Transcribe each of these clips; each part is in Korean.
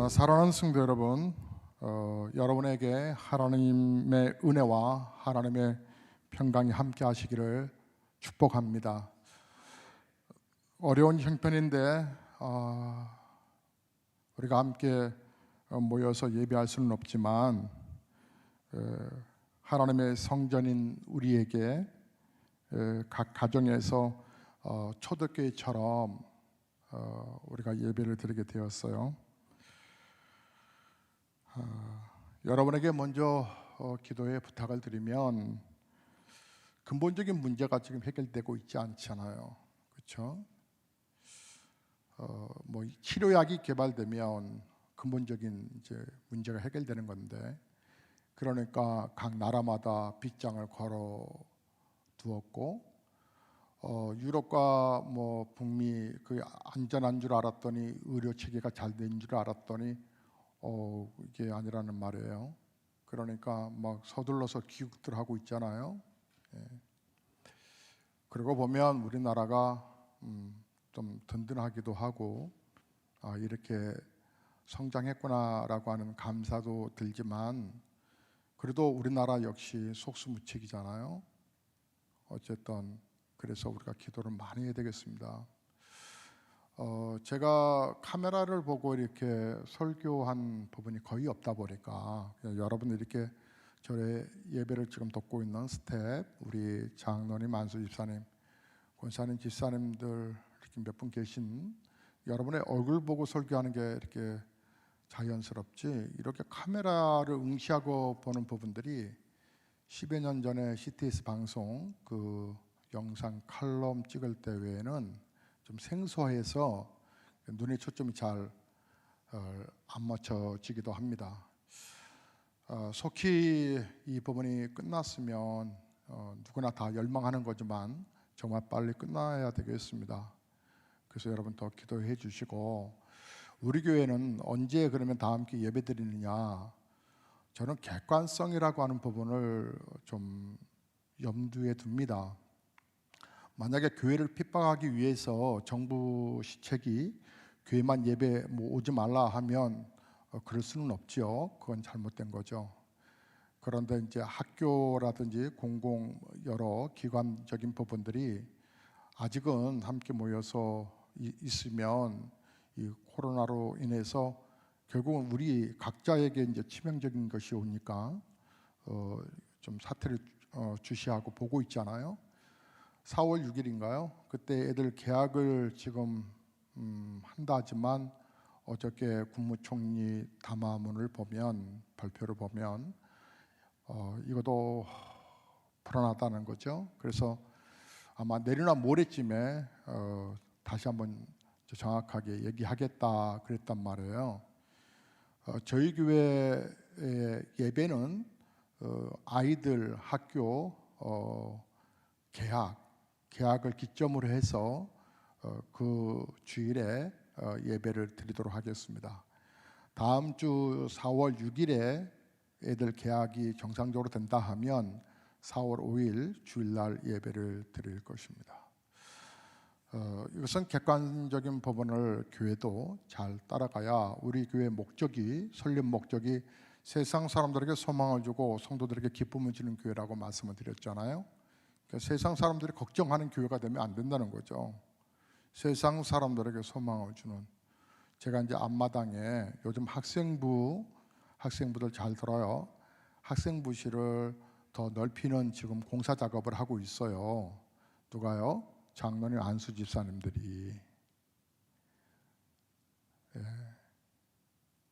사랑하는 성도 여러분, 여러분에게 하나님의 은혜와 하나님의 평강이 함께 하시기를 축복합니다. 어려운 형편인데 우리가 함께 모여서 예배할 수는 없지만 하나님의 성전인 우리에게 각 가정에서 초대교회처럼 우리가 예배를 드리게 되었어요. 여러분에게 먼저 기도의 부탁을 드리면, 근본적인 문제가 지금 해결되고 있지 않잖아요, 그렇죠? 치료약이 개발되면 근본적인 이제 문제가 해결되는 건데, 그러니까 각 나라마다 빗장을 걸어 두었고, 유럽과 북미 그 안전한 줄 알았더니, 의료 체계가 잘 된 줄 알았더니 이게 아니라는 말이에요. 그러니까 막 서둘러서 귀국들 하고 있잖아요. 그러고 보면 우리나라가 좀 든든하기도 하고, 이렇게 성장했구나라고 하는 감사도 들지만, 그래도 우리나라 역시 속수무책이잖아요. 어쨌든 그래서 우리가 기도를 많이 해야 되겠습니다. 제가 카메라를 보고 이렇게 설교한 부분이 거의 없다 보니까, 여러분들 이렇게 저의 예배를 지금 돕고 있는 스텝, 우리 장로님, 안수 집사님, 권사님, 집사님들 이렇게 몇 분 계신 여러분의 얼굴 보고 설교하는 게 이렇게 자연스럽지, 이렇게 카메라를 응시하고 보는 부분들이 10여 년 전에 CTS 방송 그 영상 칼럼 찍을 때 외에는 좀 생소해서 눈에 초점이 잘 안 맞춰지기도 합니다. 속히 이 부분이 끝났으면 누구나 다 열망하는 거지만 정말 빨리 끝나야 되겠습니다. 그래서 여러분 더 기도해 주시고, 우리 교회는 언제 그러면 다 함께 예배 드리느냐, 저는 객관성이라고 하는 부분을 좀 염두에 둡니다. 만약에 교회를 핍박하기 위해서 정부 시책이 교회만 예배 오지 말라 하면 그럴 수는 없죠. 그건 잘못된 거죠. 그런데 이제 학교라든지 공공 여러 기관적인 부분들이 아직은 함께 모여서 있으면 이 코로나로 인해서 결국은 우리 각자에게 이제 치명적인 것이 오니까 좀 사태를 주시하고 보고 있잖아요. 4월 6일인가요? 그때 애들 개학을 지금 한다 하지만 어저께 국무총리 담화문을 보면, 발표를 보면 이것도 불안하다는 거죠. 그래서 아마 내일이나 모레쯤에 다시 한번 정확하게 얘기하겠다 그랬단 말이에요. 저희 교회의 예배는 아이들 학교 개학을 기점으로 해서 그 주일에 예배를 드리도록 하겠습니다. 다음 주 4월 6일에 애들 개학이 정상적으로 된다 하면 4월 5일 주일날 예배를 드릴 것입니다. 이것은 객관적인 부분을 교회도 잘 따라가야 우리 교회의 목적이, 설립 목적이 세상 사람들에게 소망을 주고 성도들에게 기쁨을 주는 교회라고 말씀을 드렸잖아요. 그러니까 세상 사람들이 걱정하는 교회가 되면 안 된다는 거죠. 세상 사람들에게 소망을 주는, 제가 이제 앞마당에 요즘 학생부들 잘 들어요. 학생부실을 더 넓히는 지금 공사 작업을 하고 있어요. 누가요? 장로님, 안수 집사님들이.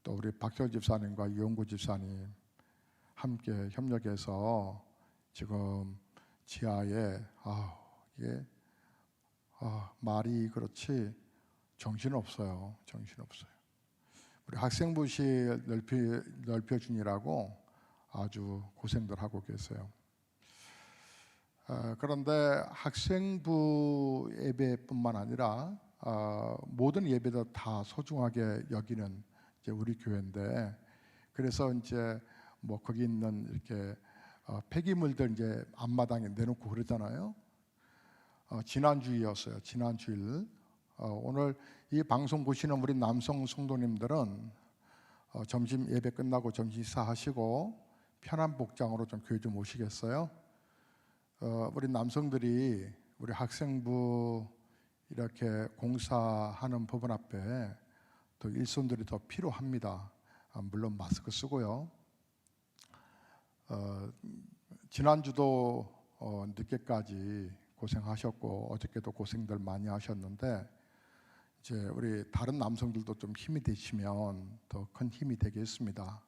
또 우리 박철 집사님과 이용구 집사님 함께 협력해서 지금 지하에 이게 말이 그렇지 정신없어요. 우리 학생부실 넓혀주니라고 아주 고생들 하고 계세요. 그런데 학생부 예배뿐만 아니라 모든 예배도 다 소중하게 여기는 이제 우리 교회인데, 그래서 이제 거기 있는 이렇게 폐기물들 이제 앞마당에 내놓고 그러잖아요. 지난주였어요. 지난주일. 오늘 이 방송 보시는 우리 남성 성도님들은 점심 예배 끝나고 점심 식사하시고 편한 복장으로 좀 교회 좀 오시겠어요? 우리 남성들이 우리 학생부 이렇게 공사하는 법원 앞에 또 일손들이 더 필요합니다. 물론 마스크 쓰고요. 지난주도 늦게까지 고생하셨고 어저께도 고생들 많이 하셨는데 이제 우리 다른 남성들도 좀 힘이 되시면 더 큰 힘이 되겠습니다.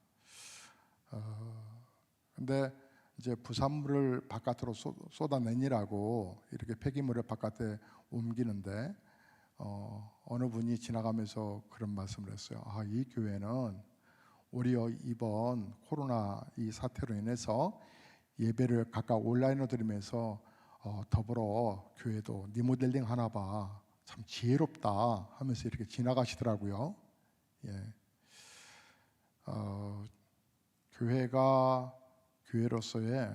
근데 이제 부산물을 바깥으로 쏟아내니라고 이렇게 폐기물을 바깥에 옮기는데 어느 분이 지나가면서 그런 말씀을 했어요. 이 교회는 오히려 이번 코로나 이 사태로 인해서 예배를 각각 온라인으로 드리면서 더불어 교회도 리모델링 하나 봐. 참 지혜롭다 하면서 이렇게 지나가시더라고요. 예. 교회가 교회로서의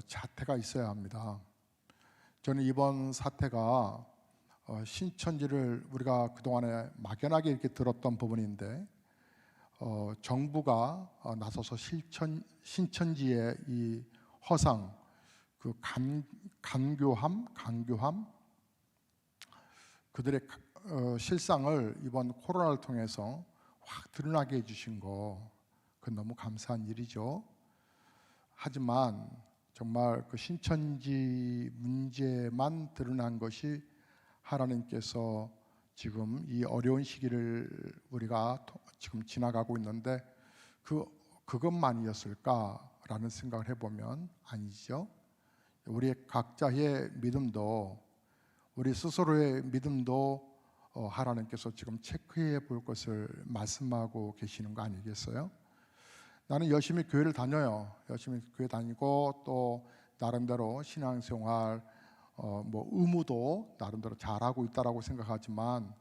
자태가 있어야 합니다. 저는 이번 사태가 신천지를 우리가 그동안에 막연하게 이렇게 들었던 부분인데 정부가 나서서 신천지의 이 허상, 그 간교함 그들의 실상을 이번 코로나를 통해서 확 드러나게 해주신 거, 그건 너무 감사한 일이죠. 하지만 정말 그 신천지 문제만 드러난 것이 하나님께서 지금 이 어려운 시기를 우리가 지금 지나가고 있는데 그것만이었을까라는 생각을 해보면 아니죠. 우리 각자의 믿음도 우리 스스로의 믿음도 하나님께서 지금 체크해 볼 것을 말씀하고 계시는 거 아니겠어요? 나는 열심히 교회를 다녀요. 열심히 교회 다니고 또 나름대로 신앙생활 뭐 의무도 나름대로 잘하고 있다라고 생각하지만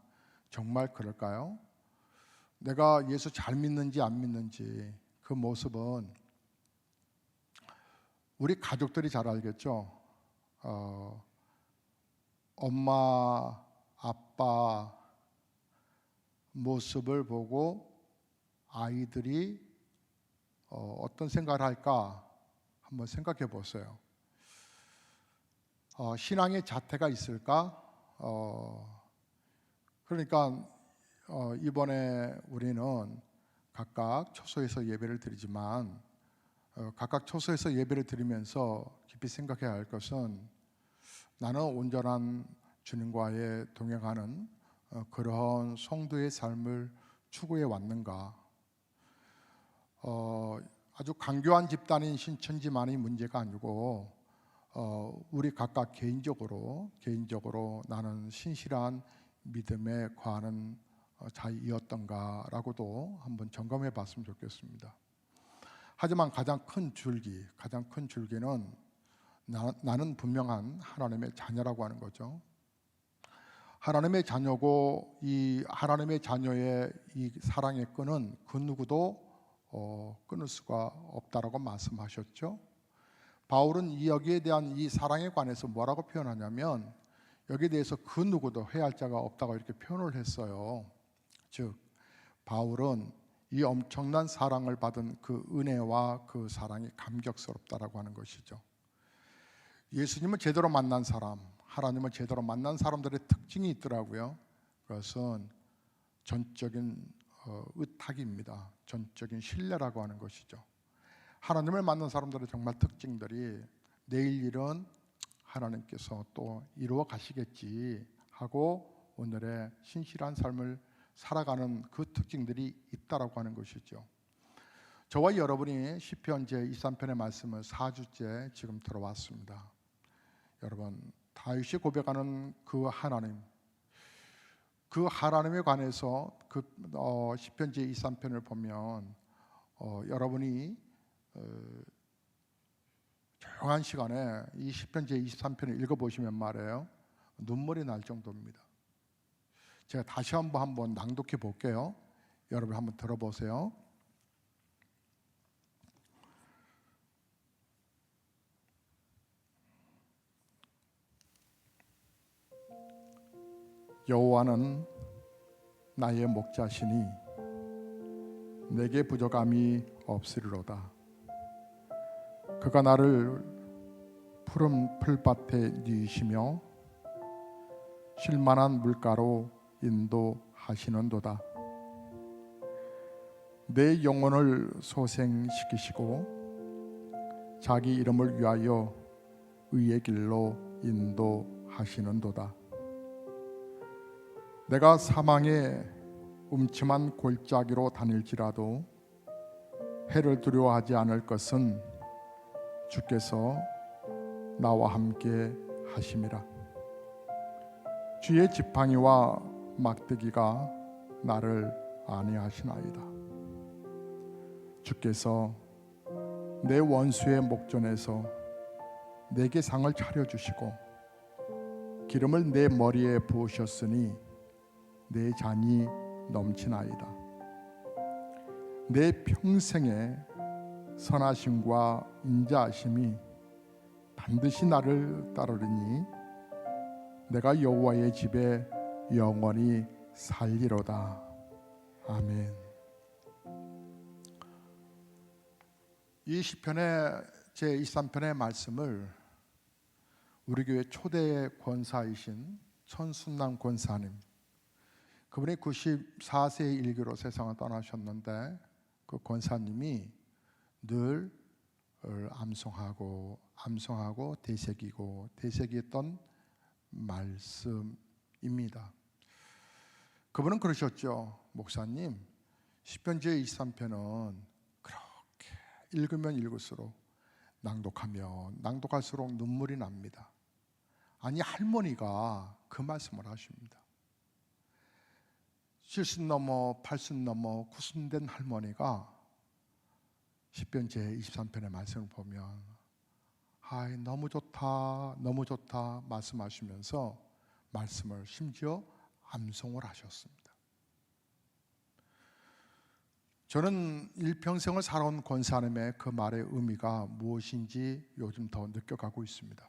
정말 그럴까요? 내가 예수 잘 믿는지 안 믿는지 그 모습은 우리 가족들이 잘 알겠죠. 엄마, 아빠 모습을 보고 아이들이 어떤 생각을 할까 한번 생각해 보세요. 신앙의 자태가 있을까? 그러니까 이번에 우리는 각각 처소에서 예배를 드리지만 각각 처소에서 예배를 드리면서 깊이 생각해야 할 것은 나는 온전한 주님과의 동행하는 그런 성도의 삶을 추구해 왔는가? 아주 강교한 집단인 신천지만이 문제가 아니고 우리 각각 개인적으로 나는 신실한 믿음에 거하는 자이었던가라고도 한번 점검해 봤으면 좋겠습니다. 하지만 가장 큰 줄기는 나는 분명한 하나님의 자녀라고 하는 거죠. 하나님의 자녀고 이 하나님의 자녀의 이 사랑의 끈은 그 누구도 끊을 수가 없다라고 말씀하셨죠. 바울은 여기에 대한 이 사랑에 관해서 뭐라고 표현하냐면 여기에 대해서 그 누구도 해할 자가 없다고 이렇게 표현을 했어요. 즉 바울은 이 엄청난 사랑을 받은 그 은혜와 그 사랑이 감격스럽다라고 하는 것이죠. 예수님을 제대로 만난 사람, 하나님을 제대로 만난 사람들의 특징이 있더라고요. 그것은 전적인 의탁입니다. 전적인 신뢰라고 하는 것이죠. 하나님을 만난 사람들의 정말 특징들이 내일 일은 하나님께서 또 이루어 가시겠지 하고 오늘의 신실한 삶을 살아가는 그 특징들이 있다라고 하는 것이죠. 저와 여러분이 시편 제23편의 말씀을 4주째 지금 들어왔습니다. 여러분, 다윗이 고백하는 그 하나님에 관해서 그 시편 제23편을 보면 여러분이 조용한 시간에 이 시편 제23편을 읽어보시면 말이에요, 눈물이 날 정도입니다. 제가 다시 한번 낭독해 볼게요. 여러분 한번 들어보세요. 여호와는 나의 목자시니 내게 부족함이 없으리로다. 그가 나를 푸른 풀밭에 누이시며 쉴만한 물가로 인도하시는도다. 내 영혼을 소생시키시고 자기 이름을 위하여 의의 길로 인도하시는도다. 내가 사망의 음침한 골짜기로 다닐지라도 해를 두려워하지 않을 것은 주께서 나와 함께 하심이라. 주의 지팡이와 막대기가 나를 안위하시나이다. 주께서 내 원수의 목전에서 내게 상을 차려주시고 기름을 내 머리에 부으셨으니 내 잔이 넘치나이다. 내 평생의 선하심과 인자하심이 반드시 나를 따르리니 내가 여호와의 집에 영원히 살리로다. 아멘. 이 시편의 제23편의 말씀을 우리 교회 초대 권사이신 천순남 권사님, 그분이 94세의 일기로 세상을 떠나셨는데 그 권사님이 늘 암송하고 되새기던 말씀입니다. 그분은 그러셨죠. 목사님, 시편 제23편은 그렇게 읽으면 읽을수록 낭독할수록 눈물이 납니다. 아니, 할머니가 그 말씀을 하십니다. 70 넘어 80 넘어 90 된 할머니가 시편 제23편의 말씀을 보면 너무 좋다 말씀하시면서 말씀을 심지어 암송을 하셨습니다. 저는 일평생을 살아온 권사님의 그 말의 의미가 무엇인지 요즘 더 느껴가고 있습니다.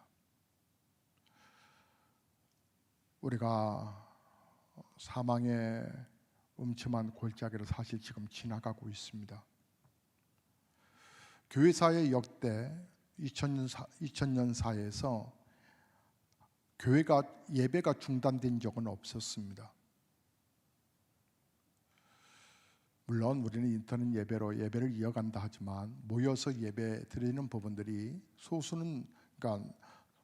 우리가 사망의 음침한 골짜기를 사실 지금 지나가고 있습니다. 교회사의 역대 2000년 사이에서 예배가 중단된 적은 없었습니다. 물론 우리는 인터넷 예배로 예배를 이어간다 하지만 모여서 예배 드리는 부분들이 그러니까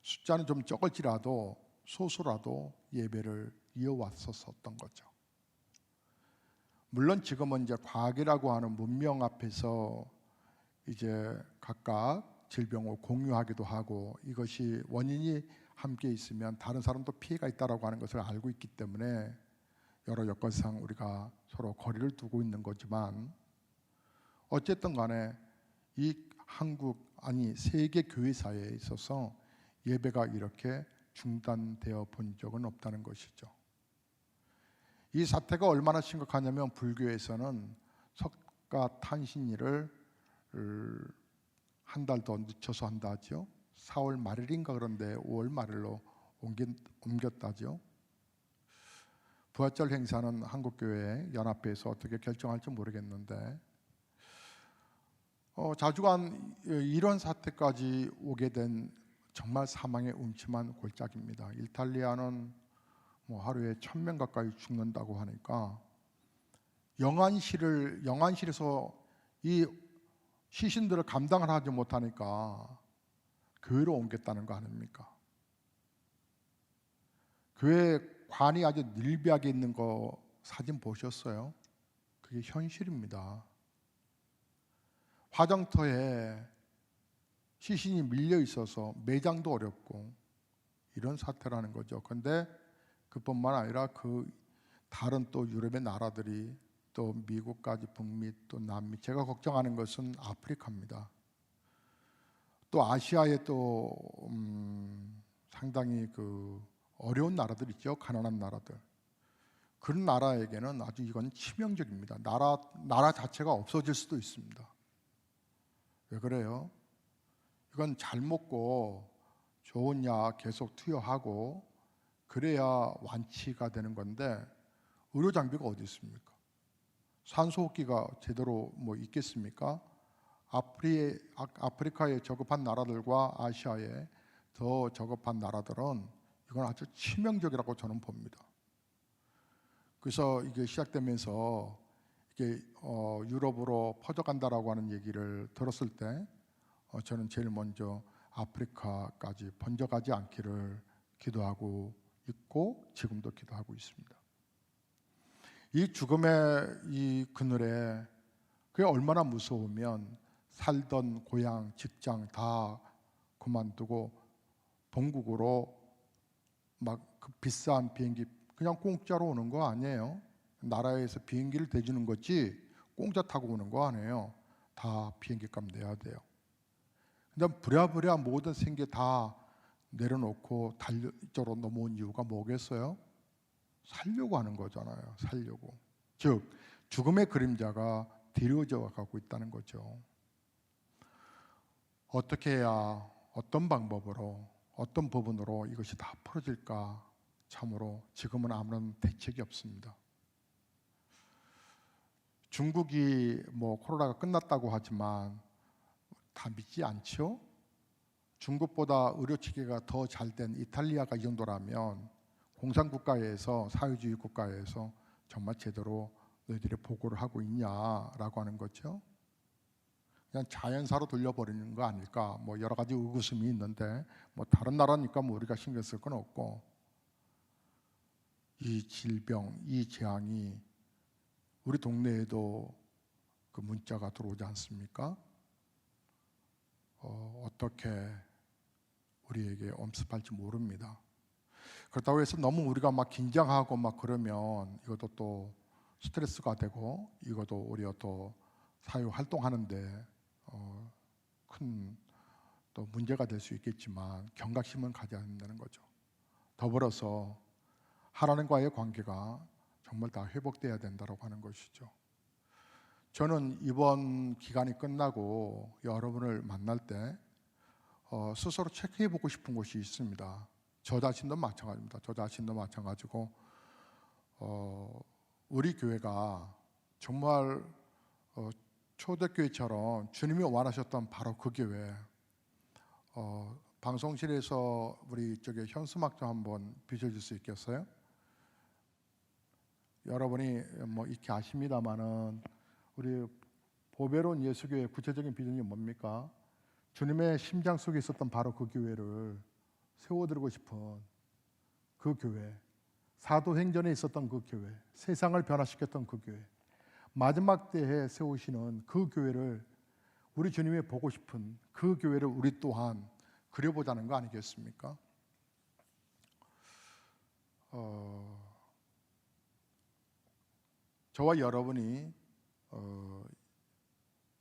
숫자는 좀 적을지라도 소수라도 예배를 이어왔었던 거죠. 물론 지금은 이제 과학이라고 하는 문명 앞에서 이제 각각 질병을 공유하기도 하고 이것이 원인이 함께 있으면 다른 사람도 피해가 있다라고 하는 것을 알고 있기 때문에 여러 여건상 우리가 서로 거리를 두고 있는 거지만 어쨌든 간에 이 세계 교회사에 있어서 예배가 이렇게 중단되어 본 적은 없다는 것이죠. 이 사태가 얼마나 심각하냐면 불교에서는 석가탄신일을 한 달 더 늦춰서 한다 하죠. 4월 말일인가 그런데 5월 말일로 옮겼다죠. 부활절 행사는 한국교회 연합회에서 어떻게 결정할지 모르겠는데 자주간 이런 사태까지 오게 된 정말 사망의 음침한 골짜기입니다. 이탈리아는 하루에 1000명 가까이 죽는다고 하니까 영안실에서 이 시신들을 감당을 하지 못하니까 교회로 옮겼다는 거 아닙니까? 교회 관이 아주 늘비하게 있는 거 사진 보셨어요? 그게 현실입니다. 화장터에 시신이 밀려 있어서 매장도 어렵고 이런 사태라는 거죠. 그런데 그뿐만 아니라 그 다른 또 유럽의 나라들이 또 미국까지 북미 또 남미, 제가 걱정하는 것은 아프리카입니다. 또 아시아에 또 상당히 어려운 나라들 있죠. 가난한 나라들. 그런 나라에게는 아주 이건 치명적입니다. 나라 자체가 없어질 수도 있습니다. 왜 그래요? 이건 잘 먹고 좋은 약 계속 투여하고 그래야 완치가 되는 건데 의료 장비가 어디 있습니까? 산소호흡기가 제대로 뭐 있겠습니까? 아프리카에 저급한 나라들과 아시아에 더 저급한 나라들은 이건 아주 치명적이라고 저는 봅니다. 그래서 이게 시작되면서 이게 유럽으로 퍼져간다라고 하는 얘기를 들었을 때 저는 제일 먼저 아프리카까지 번져가지 않기를 기도하고 있고 지금도 기도하고 있습니다. 이 죽음의 이 그늘에 그게 얼마나 무서우면 살던 고향, 직장 다 그만두고 본국으로 막 그 비싼 비행기 그냥 공짜로 오는 거 아니에요. 나라에서 비행기를 대주는 거지 공짜 타고 오는 거 아니에요. 다 비행기 값 내야 돼요. 근데 부랴부랴 모든 생계 다 내려놓고 이쪽으로 넘어온 이유가 뭐겠어요? 살려고 하는 거잖아요. 살려고. 즉 죽음의 그림자가 뒤로져 가고 있다는 거죠. 어떻게 해야 어떤 방법으로 어떤 부분으로 이것이 다 풀어질까? 참으로 지금은 아무런 대책이 없습니다. 중국이 뭐 코로나가 끝났다고 하지만 다 믿지 않죠? 중국보다 의료 체계가 더 잘 된 이탈리아가 이 정도라면 공산국가에서 사회주의 국가에서 정말 제대로 너희들이 보고를 하고 있냐라고 하는 거죠. 그냥 자연사로 돌려버리는 거 아닐까? 뭐 여러 가지 의구심이 있는데 뭐 다른 나라니까 뭐 우리가 신경 쓸 건 없고 이 질병, 이 재앙이 우리 동네에도 그 문자가 들어오지 않습니까? 어떻게 우리에게 엄습할지 모릅니다. 그렇다고 해서 너무 우리가 막 긴장하고 막 그러면 이것도 또 스트레스가 되고 이것도 우리가 또 사회 활동하는데 큰 또 문제가 될 수 있겠지만 경각심은 가져야 한다는 거죠. 더불어서 하나님과의 관계가 정말 다 회복돼야 된다고 하는 것이죠. 저는 이번 기간이 끝나고 여러분을 만날 때 스스로 체크해 보고 싶은 것이 있습니다. 저 자신도 마찬가지입니다. 저 자신도 마찬가지고 우리 교회가 정말 초대교회처럼 주님이 원하셨던 바로 그 교회 방송실에서 우리 쪽에 현수막 좀 한번 비춰줄 수 있겠어요? 여러분이 뭐 익히 아십니다마는 우리 보배로운 예수교회 구체적인 비전이 뭡니까? 주님의 심장 속에 있었던 바로 그 교회를 세워드리고 싶은 그 교회, 사도행전에 있었던 그 교회, 세상을 변화시켰던 그 교회, 마지막 때에 세우시는 그 교회를 우리 주님이 보고 싶은 그 교회를 우리 또한 그려보자는 거 아니겠습니까? 저와 여러분이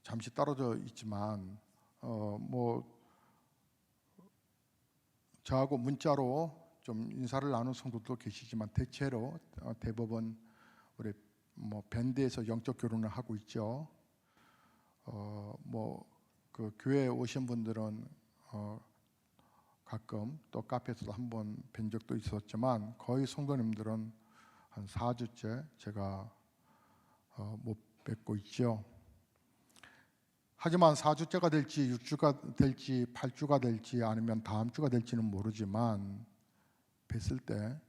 잠시 떨어져 있지만 뭐 저하고 문자로 좀 인사를 나눈 성도도 계시지만 대체로 대부분 우리 뭐 밴드에서 영적 결혼을 하고 있죠. 뭐 그 교회에 오신 분들은 가끔 또 카페에서도 한번 뵌 적도 있었지만 거의 성도님들은 한 4주째 제가 못 뵙고 있죠. 하지만 4주째가 될지 6주가 될지 8주가 될지 아니면 다음 주가 될지는 모르지만 뵀을 때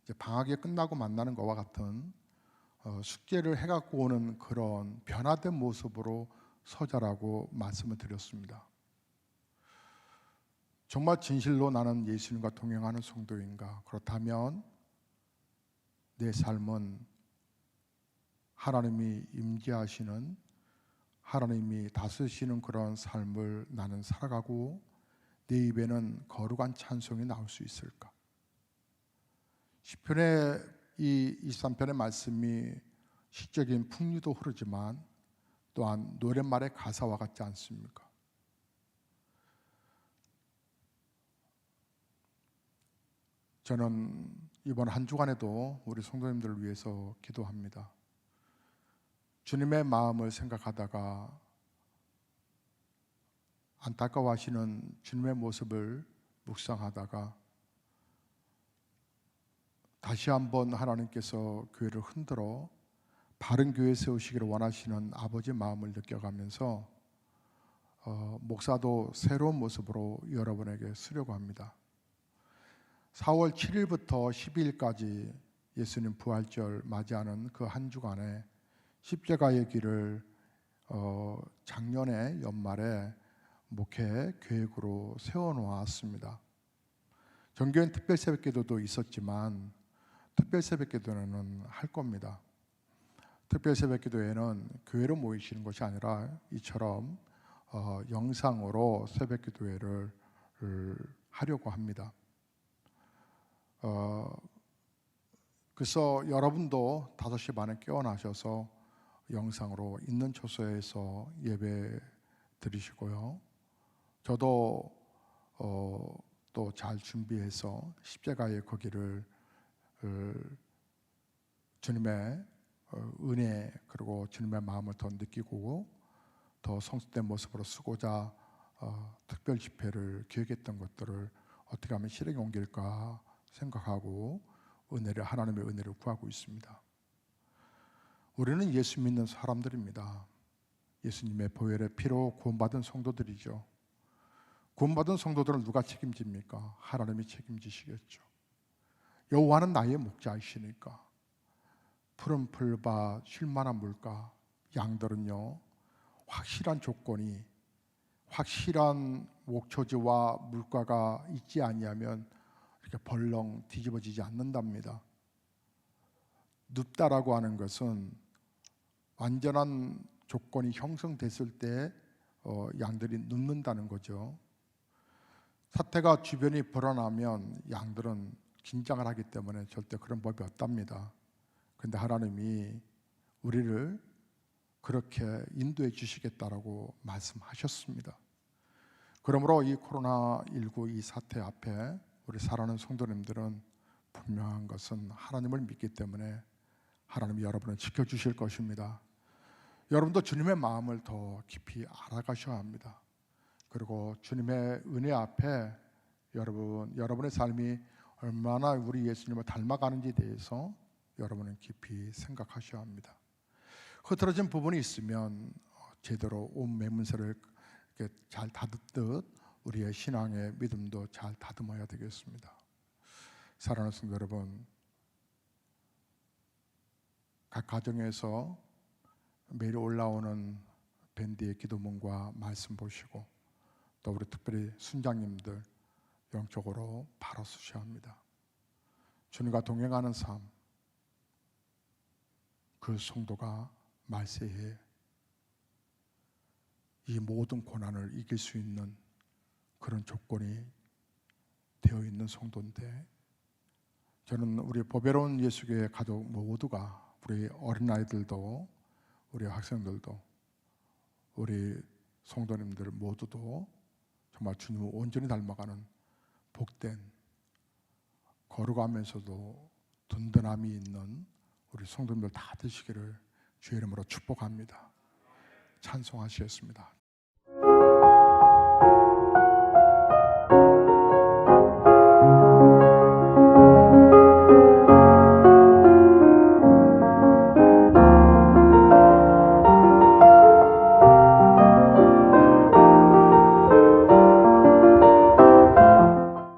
이제 방학이 끝나고 만나는 것과 같은 숙제를 해갖고 오는 그런 변화된 모습으로 서자라고 말씀을 드렸습니다. 정말 진실로 나는 예수님과 동행하는 성도인가? 그렇다면 내 삶은 하나님이 임재하시는 하나님이 다스리시는 그런 삶을 나는 살아가고 내 입에는 거룩한 찬송이 나올 수 있을까? 시편의 이 23편의 말씀이 시적인 풍류도 흐르지만 또한 노랫말의 가사와 같지 않습니까? 저는 이번 한 주간에도 우리 성도님들을 위해서 기도합니다. 주님의 마음을 생각하다가 안타까워하시는 주님의 모습을 묵상하다가 다시 한번 하나님께서 교회를 흔들어 바른 교회 세우시기를 원하시는 아버지 마음을 느껴가면서 목사도 새로운 모습으로 여러분에게 쓰려고 합니다. 4월 7일부터 12일까지 예수님 부활절 맞이하는 그 한 주간에 십자가의 길을 작년에 연말에 목회 계획으로 세워놓았습니다. 정교회 특별 새벽기도도 있었지만 특별 새벽기도는 할 겁니다. 특별 새벽기도에는 교회로 모이시는 것이 아니라 이처럼 영상으로 새벽기도회를 하려고 합니다. 그래서 여러분도 5시 반에 깨어나셔서 영상으로 있는 처소에서 예배 드리시고요. 저도 또 잘 준비해서 십자가의 거기를 주님의 은혜 그리고 주님의 마음을 더 느끼고 더 성숙된 모습으로 쓰고자 특별 집회를 기획했던 것들을 어떻게 하면 실행에 옮길까 생각하고 하나님의 은혜를 구하고 있습니다. 우리는 예수 믿는 사람들입니다. 예수님의 보혈의 피로 구원받은 성도들이죠. 구원받은 성도들은 누가 책임집니까? 하나님이 책임지시겠죠. 여호와는 나의 목자이시니까 푸른 풀과 쉴만한 물가, 양들은요 확실한 조건이 확실한 목초지와 물가가 있지 아니하면 이렇게 벌렁 뒤집어지지 않는답니다. 눕다라고 하는 것은 완전한 조건이 형성됐을 때 양들이 눕는다는 거죠. 사태가 주변이 불어나면 양들은 긴장을 하기 때문에 절대 그런 법이 없답니다. 그런데 하나님이 우리를 그렇게 인도해 주시겠다라고 말씀하셨습니다. 그러므로 이 코로나19 이 사태 앞에 우리 사랑하는 성도님들은 분명한 것은 하나님을 믿기 때문에 하나님이 여러분을 지켜주실 것입니다. 여러분도 주님의 마음을 더 깊이 알아가셔야 합니다. 그리고 주님의 은혜 앞에 여러분의 삶이 얼마나 우리 예수님을 닮아가는지에 대해서 여러분은 깊이 생각하셔야 합니다. 흐트러진 부분이 있으면 제대로 온 매문새를 잘 다듬듯 우리의 신앙의 믿음도 잘 다듬어야 되겠습니다. 사랑하는 성도 여러분, 각 가정에서 매일 올라오는 밴드의 기도문과 말씀 보시고 또 우리 특별히 순장님들 영적으로 바로 서셔야 합니다. 주님과 동행하는 삶, 그 성도가 말세에 이 모든 고난을 이길 수 있는 그런 조건이 되어 있는 성도인데, 저는 우리 보배로운 예수교회 가족 모두가, 우리 어린아이들도 우리 학생들도 우리 성도님들 모두도 정말 주님을 온전히 닮아가는 복된, 거룩하면서도 든든함이 있는 우리 성도님들 다 되시기를 주의 이름으로 축복합니다. 찬송하시겠습니다.